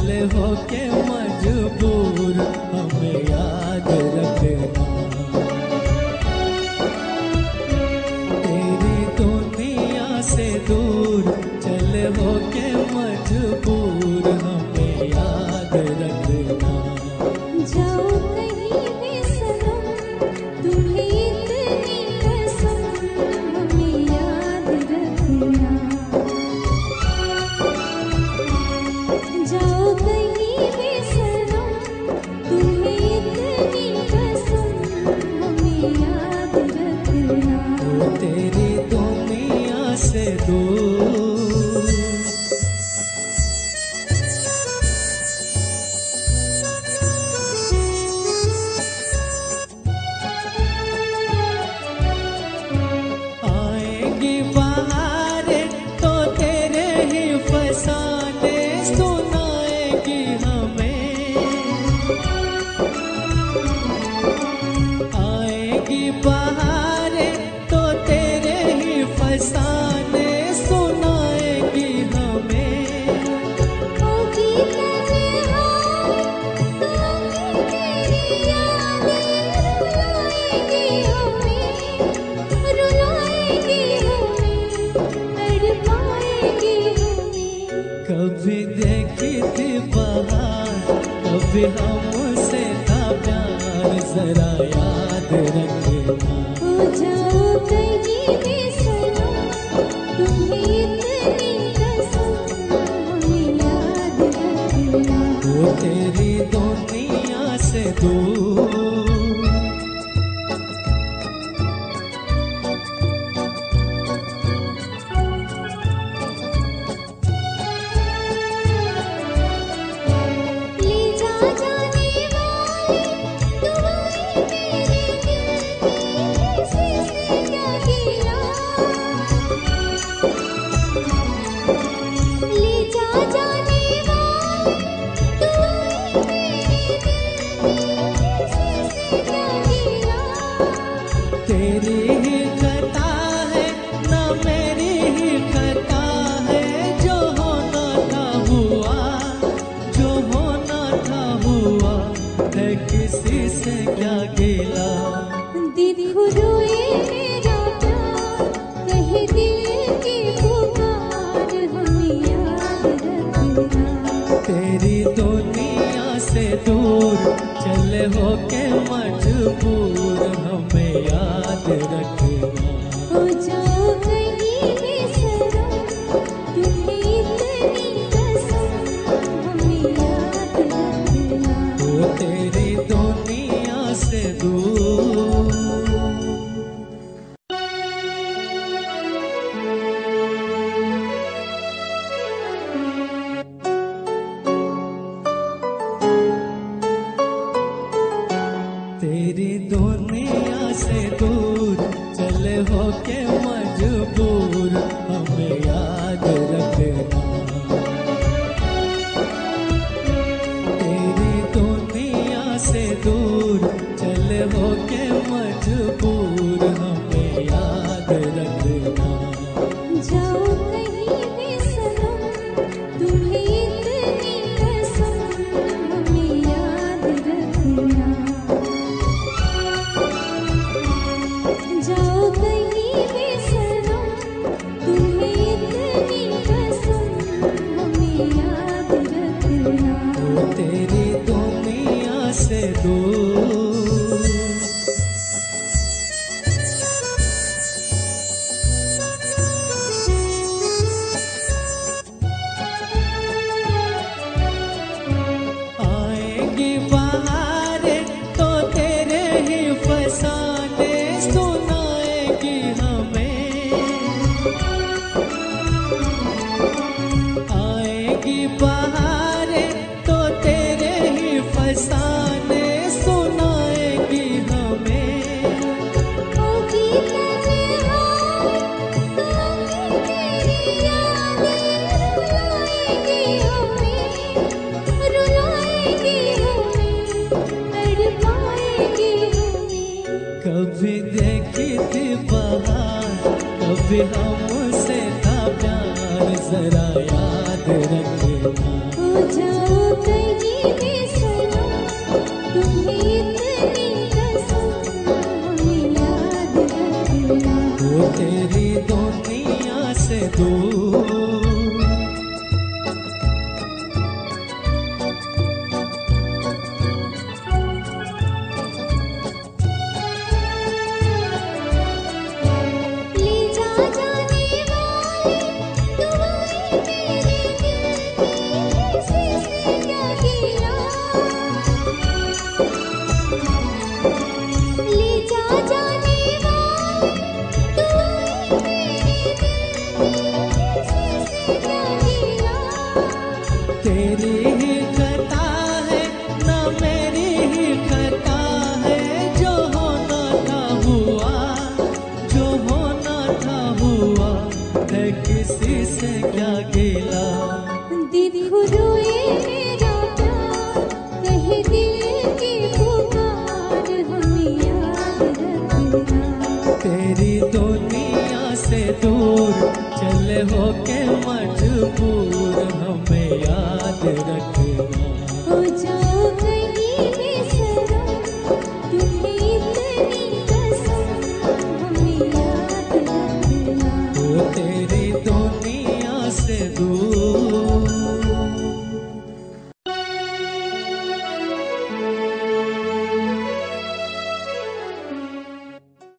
चले हो के मजबूर हमें याद रखना। तेरी दुनिया से दूर चले हो के मजबूर हमें याद रखना। जाओ कहीं भी सनम तुम्हें इतनी कसम हमें याद रखना। जाओ कहीं भी सनम तुम्हें इतनी कसम हमें याद रखना। वो तेरी दुनिया से दूर आएगी बहारें तो तेरे ही फसाने सुनाएगी हमें। आएगी बहारें तो तेरे ही फसाने सुनाएगी हमें। होगी तन्हाई तो तेरी यादें रुलाएगी हमें, रुलाएगी हमें, तड़पाएगी हमें। कभी देखी थी बहार कभी हमसे था प्यार जरा याद रखना। हो जाओ कहीं भी सनम तुम्हें इतनी कसम हमें याद रखना। वो तेरी दुनिया से दूर ले जा जाने वाली दुआएं मेरे दिल की किसी से क्या गिला। ले जा जाने वाली दुआएं मेरे दिल की किसी से क्या गिला। तेरी ही खता है ना मेरी ही खता है। जो होना था हुआ, जो होना था हुआ है किसी से क्या गिला। दिल रोए मेरा प्यार कहे दिल की पुकार हमें याद रखना। तेरी दुनिया से दूर चले हो के मजबूर हमें याद रखना। हो जाओ कहीं भी सनम तुम्हें इतनी कसम हमें याद रखना। वो तेरी दुनिया से दूर तेरी दुनिया से दूर चले हो के मजबूर हमें याद रखना। तेरी दुनिया से दूर चले हो के मजबूर हमें याद रखना। जाओ कहीं भी सनम तुम्हें इतनी कसम हमें याद रखना। जाओ कहीं भी सनम तुम्हें इतनी कसम हमें याद रखना। वो तेरी दुनिया से दूर आएगी बहारें तो तेरे ही फसाने सुनाएगी हमें। आएगी बहारें तो तेरे ही फसाने सुनाएगी हमें। होगी तन्हाई तो तेरी यादें रुलाएगी हमें, रुलाएगी हमें, तड़पाएगी हमें। कभी देखी थी बहार कभी हमसे था प्यार जरा याद रखना। हो जाओ कहीं सनम तुम्हें इतनी कसम हमें याद रखना। वो तेरी दुनिया से दूर ले जा जाने वाली दुआएं मेरे दिल की किसने क्या किया। ले जा जाने वाली दुआएं मेरे दिल की किसने क्या किया। तेरी ही खता है ना मेरी ही खता है, जो होना था हुआ, जो होना था हुआ है, किसी से क्या गिला। दिल रोए मेरा प्यार कहे दिल की पुकार हमें याद रखना। तेरी दुनिया से दूर चले होके मजबूर